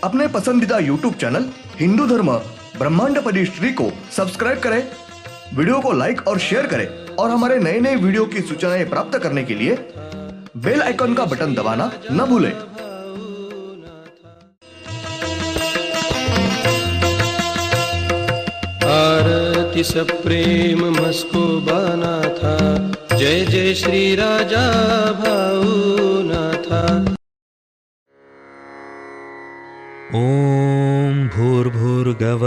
अपने पसंदीदा YouTube channel Hindu धर्म ब्रह्मांडपदी श्री को सब्सक्राइब करें, वीडियो को लाइक और शेयर करें और हमारे नए नए वीडियो की सूचनाएं प्राप्त करने के लिए बेल आइकन का बटन दबाना न भूलें। आरती सप्रेम मस्को बाना था, जय जय श्री राजा भाऊनाथा। ॐ भूर्भुर्गव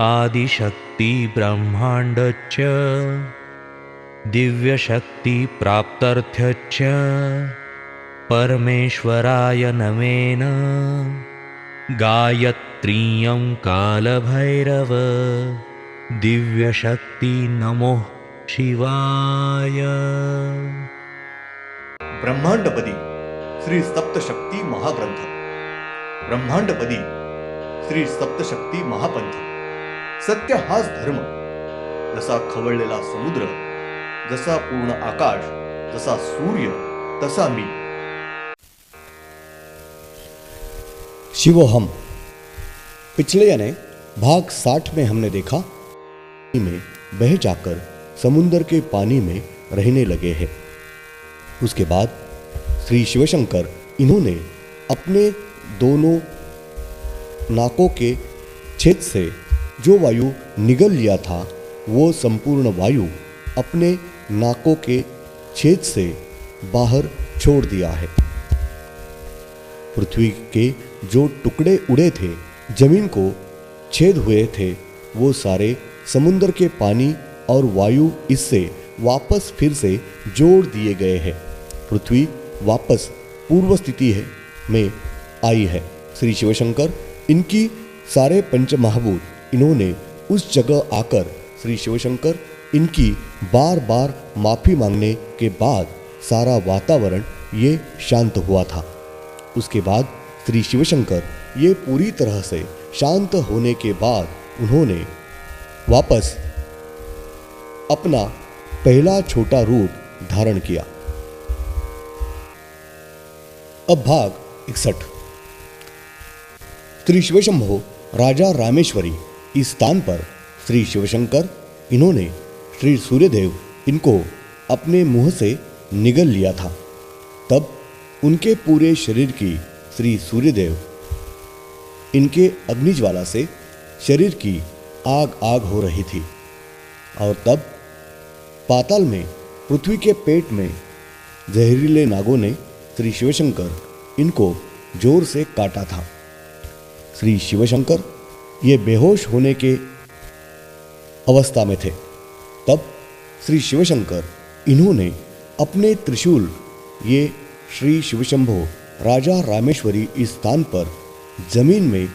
आदिशक्ति ब्रह्माण्डच्च दिव्यशक्ति प्राप्त्यर्थच्च परमेश्वराय नमेन गायत्रीयं कालभैरव दिव्यशक्ति नमो शिवाय। ब्रह्मांडपदी श्री सप्तशक्ती महाग्रंथ, ब्रह्मांडपदी श्री सप्तशक्ती महापंथ। सत्य हाच धर्म, जसा खवळलेला समुद्र, जसा पूर्ण आकाश, जसा सूर्य तसा मी। शिवोहम। पिछले यानी भाग 60 में हमने देखा में बह जाकर समुद्र के पानी में रहने लगे हैं। उसके बाद श्री शिवशंकर इन्होंने अपने दोनों नाकों के छेद से जो वायु निगल लिया था, वो संपूर्ण वायु अपने नाकों के छेद से बाहर छोड़ दिया है। पृथ्वी के जो टुकड़े उड़े थे, जमीन को छेद हुए थे, वो सारे समुद्र के पानी और वायु इससे वापस फिर से जोड़ दिए गए हैं। पृथ्वी वापस पूर्व स्थिति में आई है। श्री शिवशंकर इनकी सारे पंच महाभूत इन्होंने उस जगह आकर श्री शिवशंकर इनकी बार बार माफी मांगने के बाद सारा वातावरण ये शांत हुआ था। उसके बाद श्री शिवशंकर ये पूरी तरह से शांत होने के बाद उन्होंने वापस अपना पहला छोटा रूप धारण किया। अब भाग 61। श्री शिवशंभो राजा रामेश्वरी इस स्थान पर श्री शिवशंकर इन्होंने श्री सूर्यदेव इनको अपने मुंह से निगल लिया था। तब उनके पूरे शरीर की श्री सूर्यदेव इनके अग्निज्वाला से शरीर की आग आग हो रही थी। और तब पाताल में पृथ्वी के पेट में जहरीले नागों ने श्री शिवशंकर इनको जोर से काटा था। श्री शिवशंकर ये बेहोश होने के अवस्था में थे। तब श्री शिवशंकर इन्होंने अपने त्रिशूल ये श्री शिवशंभो राजा रामेश्वरी इस स्थान पर जमीन में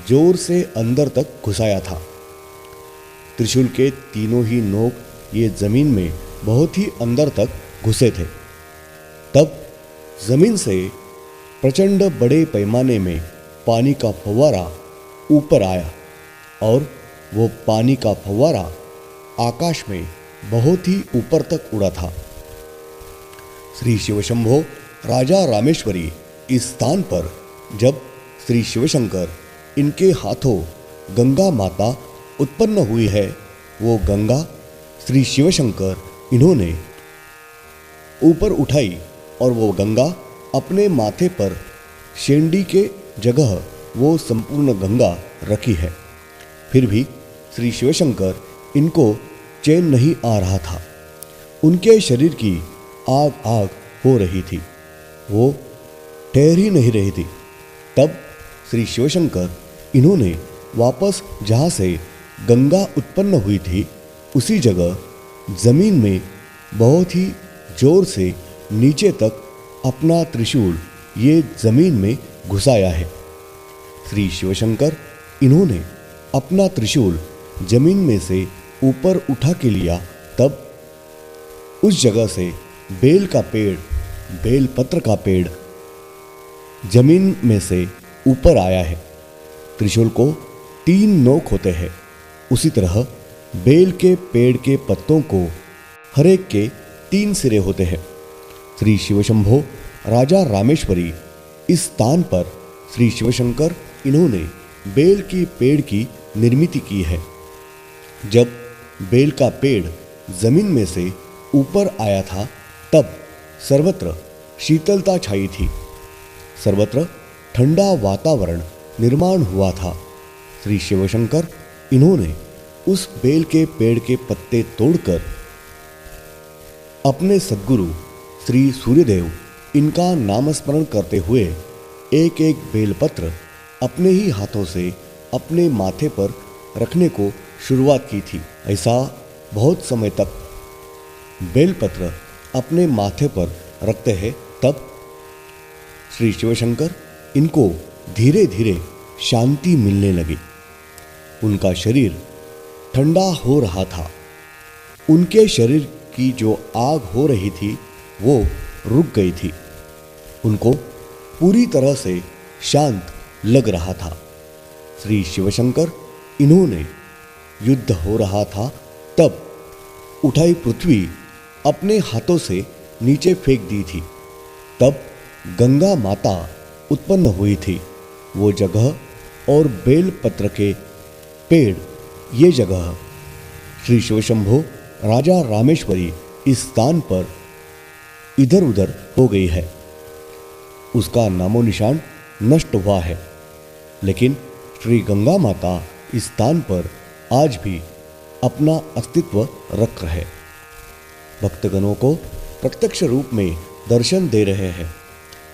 जोर से अंदर तक घुसाया था। त्रिशूल के तीनों ही नोक ये जमीन में बहुत ही अंदर तक घुसे थे। तब जमीन से प्रचंड बड़े पैमाने में पानी का फव्वारा ऊपर आया और वो पानी का फव्वारा आकाश में बहुत ही ऊपर तक उड़ा था। श्री शिवशंभो राजा रामेश्वरी इस स्थान पर जब श्री शिवशंकर इनके हाथों गंगा माता उत्पन्न हुई है, वो गंगा श्री शिवशंकर इन्होंने ऊपर उठाई और वो गंगा अपने माथे पर शेंडी के जगह वो संपूर्ण गंगा रखी है। फिर भी श्री शिवशंकर इनको चैन नहीं आ रहा था। उनके शरीर की आग आग हो रही थी, वो ठहर ही नहीं रही थी। तब श्री शिवशंकर इन्होंने वापस जहाँ से गंगा उत्पन्न हुई थी, उसी जगह जमीन में बहुत ही जोर से नीचे तक अपना त्रिशूल ये जमीन में घुसाया है। श्री शिवशंकर इन्होंने अपना त्रिशूल जमीन में से ऊपर उठा के लिया। तब उस जगह से बेल का पेड़, बेल पत्र का पेड़ जमीन में से ऊपर आया है। त्रिशूल को 3 नोक होते हैं। उसी तरह बेल के पेड़ के पत्तों को हर एक के 3 सिरे होते हैं। श्री शिवशंभो राजा रामेश्वरी इस स्थान पर श्री शिवशंकर इन्होंने बेल की पेड़ की निर्मित की है। जब बेल का पेड़ जमीन में से ऊपर आया था तब सर्वत्र शीतलता छाई थी, सर्वत्र ठंडा वातावरण निर्माण हुआ था। श्री शिवशंकर इन्होंने उस बेल के पेड़ के पत्ते तोड़कर अपने सद्गुरु श्री सूर्यदेव इनका नामस्मरण करते हुए एक एक बेलपत्र अपने ही हाथों से अपने माथे पर रखने को शुरुआत की थी। ऐसा बहुत समय तक बेलपत्र अपने माथे पर रखते हैं, तब श्री शिवशंकर इनको धीरे धीरे शांति मिलने लगी। उनका शरीर ठंडा हो रहा था। उनके शरीर की जो आग हो रही थी वो रुक गई थी। उनको पूरी तरह से शांत लग रहा था। श्री शिवशंकर इन्होंने युद्ध हो रहा था तब उठाई पृथ्वी अपने हाथों से नीचे फेंक दी थी। तब गंगा माता उत्पन्न हुई थी। वो जगह और बेलपत्र के पेड़ ये जगह श्री शिवशंभो राजा रामेश्वरी इस स्थान पर इधर उधर हो गई है। उसका नामो निशान नष्ट हुआ है, लेकिन श्री गंगा माता इस स्थान पर आज भी अपना अस्तित्व रख रहे, भक्तगणों को प्रत्यक्ष रूप में दर्शन दे रहे हैं।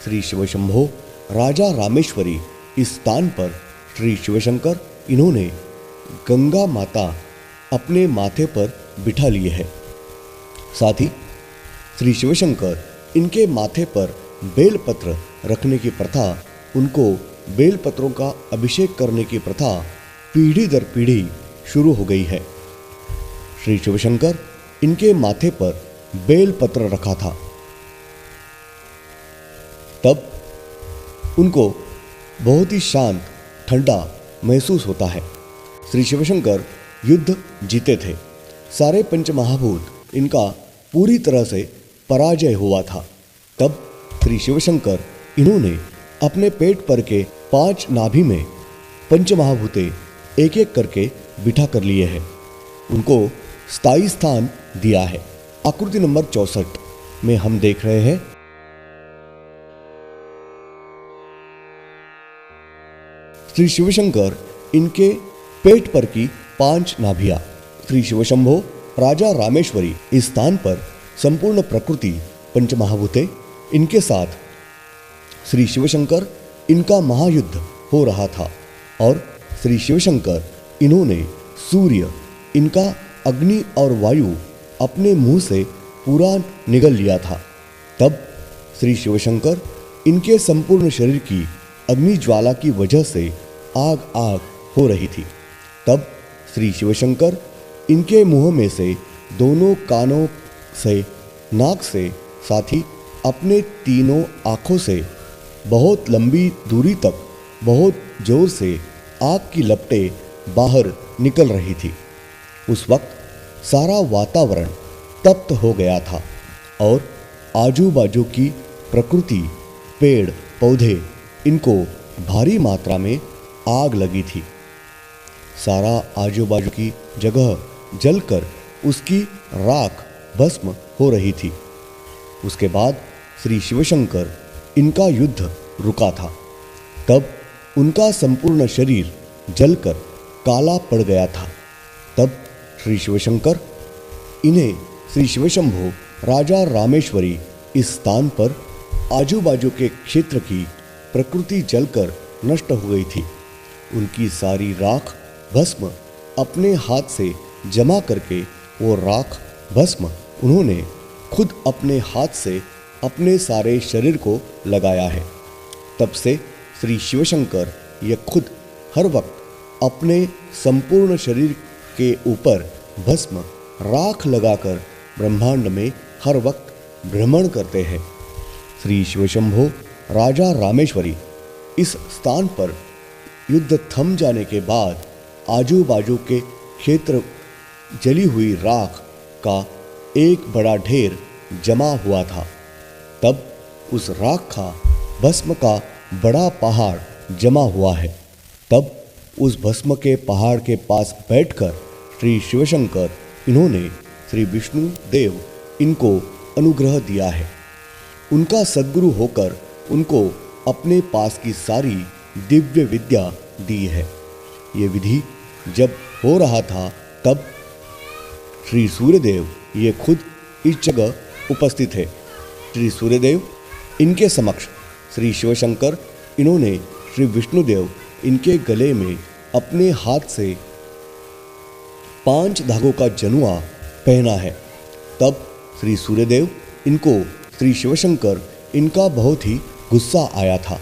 श्री शिवशंभो राजा रामेश्वरी इस स्थान पर श्री शिवशंकर इन्होंने गंगा माता अपने माथे पर बिठा लिए है। साथ ही श्री शिवशंकर इनके माथे पर बेलपत्र रखने की प्रथा, उनको बेलपत्रों का अभिषेक करने की प्रथा पीढ़ी दर पीढ़ी शुरू हो गई है। श्री शिवशंकर इनके माथे पर बेलपत्र रखा था, तब उनको बहुत ही शांत ठंडा महसूस होता है। श्री शिवशंकर युद्ध जीते थे। सारे पंचमहाभूत इनका पूरी तरह से पराजय हुआ था। तब श्री शिवशंकर इन्होंने अपने पेट पर के 5 नाभि में पंचमहाभूते एक एक करके बिठा कर लिए हैं। उनको स्थायी स्थान दिया है। आकृति नंबर 64 में हम देख रहे हैं श्री शिवशंकर इनके पेट पर की 5 नाभियां। श्री शिवशंभो राजा रामेश्वरी इस स्थान पर संपूर्ण प्रकृति पंचमहाभूते इनके साथ श्री शिवशंकर इनका महायुद्ध हो रहा था और श्री शिवशंकर इन्होंने सूर्य, इनका अग्नि और वायु अपने मुंह से पूरा निगल लिया था। तब श्री शिवशंकर इनके संपूर्ण शरीर की अग्नि ज्वाला की वजह से आग आग हो रही थी। तब श्री शिवशंकर इनके मुंह में से दोनों कानों से, नाक से, साथ ही अपने तीनों आँखों से बहुत लंबी दूरी तक बहुत जोर से आग की लपटें बाहर निकल रही थी। उस वक्त सारा वातावरण तप्त हो गया था और आजू बाजू की प्रकृति, पेड़ पौधे, इनको भारी मात्रा में आग लगी थी। सारा आजू बाजू की जगह जलकर उसकी राख भस्म हो रही थी। उसके बाद श्री शिवशंकर इनका युद्ध रुका था। तब उनका संपूर्ण शरीर जलकर काला पड़ गया था। तब श्री शिवशंकर इन्हें श्री शिवशंभो राजा रामेश्वरी इस स्थान पर आजू बाजू के क्षेत्र की प्रकृति जलकर नष्ट हो गई थी। उनकी सारी राख भस्म अपने हाथ से जमा करके वो राख भस्म उन्होंने खुद अपने हाथ से अपने सारे शरीर को लगाया है। तब से श्री शिवशंकर ये खुद हर वक्त अपने संपूर्ण शरीर के ऊपर भस्म राख लगाकर ब्रह्मांड में हर वक्त भ्रमण करते हैं। श्री शिवशंभो राजा रामेश्वरी इस स्थान पर युद्ध थम जाने के बाद आजू बाजू के क्षेत्र जली हुई राख का एक बड़ा ढेर जमा हुआ था। तब उस राख का भस्म का बड़ा पहाड़ जमा हुआ है। तब उस भस्म के पहाड़ के पास बैठकर श्री शिवशंकर इन्होंने श्री विष्णु देव इनको अनुग्रह दिया है। उनका सद्गुरु होकर उनको अपने पास की सारी दिव्य विद्या दी है। ये विधि जब हो रहा था तब श्री सूर्यदेव ये खुद इस जगह उपस्थित है। श्री सूर्यदेव इनके समक्ष श्री शिवशंकर इन्होंने श्री विष्णुदेव इनके गले में अपने हाथ से 5 धागों का जनुआ पहना है। तब श्री सूर्यदेव इनको श्री शिवशंकर इनका बहुत ही गुस्सा आया था।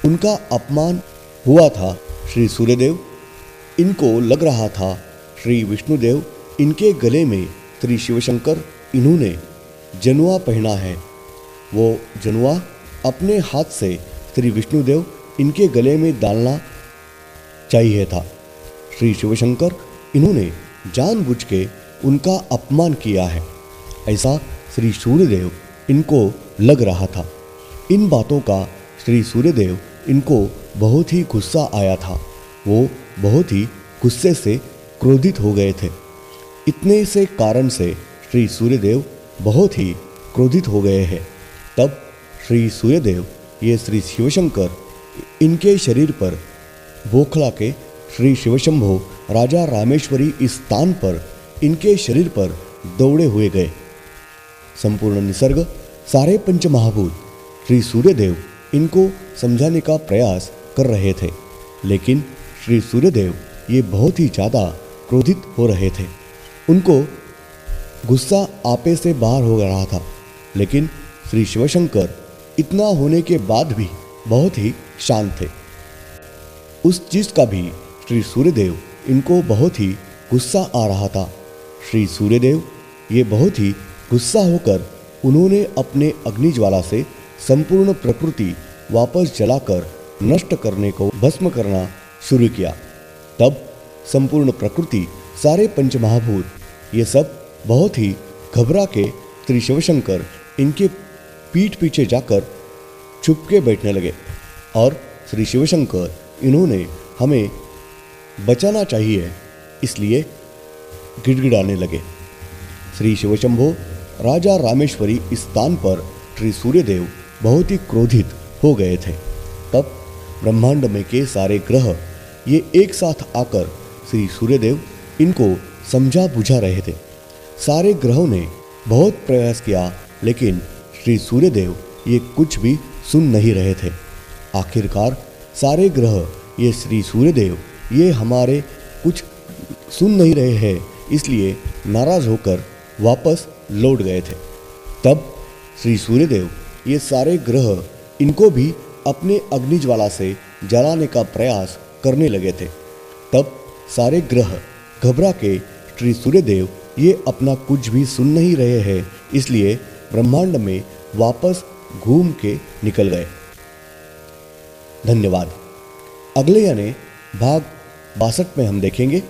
उनका अपमान हुआ था। श्री सूर्यदेव इनको लग रहा था श्री विष्णुदेव इनके गले में श्री शिवशंकर इन्होंने जनुआ पहना है, वो जनुआ अपने हाथ से श्री विष्णुदेव इनके गले में डालना चाहिए था। श्री शिवशंकर इन्होंने जानबूझ के उनका अपमान किया है, ऐसा श्री सूर्यदेव इनको लग रहा था। इन बातों का श्री सूर्यदेव इनको बहुत ही गुस्सा आया था। वो बहुत ही गुस्से से क्रोधित हो गए थे। इतने से कारण से श्री सूर्यदेव बहुत ही क्रोधित हो गए हैं। तब श्री सूर्यदेव ये श्री शिवशंकर इनके शरीर पर बौखला के श्री शिवशंभो राजा रामेश्वरी इस स्थान पर इनके शरीर पर दौड़े हुए गए। संपूर्ण निसर्ग, सारे पंचमहाभूत श्री सूर्यदेव इनको समझाने का प्रयास कर रहे थे, लेकिन श्री सूर्यदेव ये बहुत ही ज़्यादा क्रोधित हो रहे थे। उनको गुस्सा आपे से बाहर हो रहा था, लेकिन श्री शिवशंकर इतना होने के बाद भी बहुत ही शांत थे। उस चीज का भी श्री सूर्यदेव इनको बहुत ही गुस्सा आ रहा था। श्री सूर्यदेव ये बहुत ही गुस्सा होकर उन्होंने अपने अग्निज्वाला से संपूर्ण प्रकृति वापस जलाकर नष्ट करने को भस्म करना शुरू किया। तब संपूर्ण प्रकृति, सारे पंचमहाभूत ये सब बहुत ही घबरा के श्री शिवशंकर इनके पीठ पीछे जाकर छुप के बैठने लगे और श्री शिवशंकर इन्होंने हमें बचाना चाहिए इसलिए गिड़गिड़ाने लगे। श्री शिवशंभो राजा रामेश्वरी इस स्थान पर श्री सूर्यदेव बहुत ही क्रोधित हो गए थे। तब ब्रह्मांड में के सारे ग्रह ये एक साथ आकर श्री सूर्यदेव इनको समझा बुझा रहे थे। सारे ग्रहों ने बहुत प्रयास किया, लेकिन श्री सूर्यदेव ये कुछ भी सुन नहीं रहे थे। आखिरकार सारे ग्रह ये श्री सूर्यदेव ये हमारे कुछ सुन नहीं रहे हैं, इसलिए नाराज होकर वापस लौट गए थे। तब श्री सूर्यदेव ये सारे ग्रह इनको भी अपने अग्निज्वाला से जलाने का प्रयास करने लगे थे। तब सारे ग्रह घबरा के श्री सूर्यदेव ये अपना कुछ भी सुन नहीं रहे हैं, इसलिए ब्रह्मांड में वापस घूम के निकल गए। धन्यवाद। अगले यानी भाग 62 में हम देखेंगे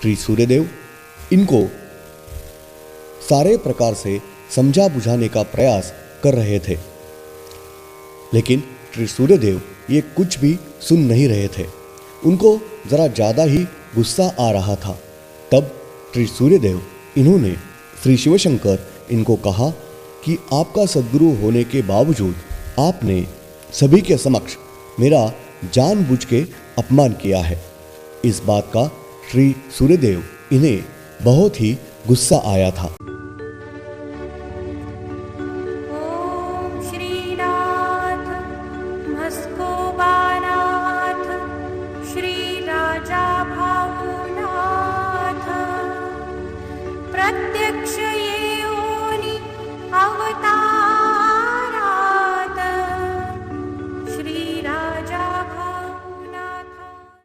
श्री सूर्यदेव इनको सारे प्रकार से समझा बुझाने का प्रयास कर रहे थे, लेकिन श्री सूर्यदेव ये कुछ भी सुन नहीं रहे थे। उनको जरा ज़्यादा ही गुस्सा आ रहा था। तब श्री सूर्यदेव इन्होंने श्री शिवशंकर इनको कहा कि आपका सद्गुरु होने के बावजूद आपने सभी के समक्ष मेरा जानबूझ के अपमान किया है। इस बात का श्री सूर्यदेव इन्हें बहुत ही गुस्सा आया था। ओम श्रीनाथ मस्कोबानाथ श्री राजा भावनाथ प्रत्यक्ष ये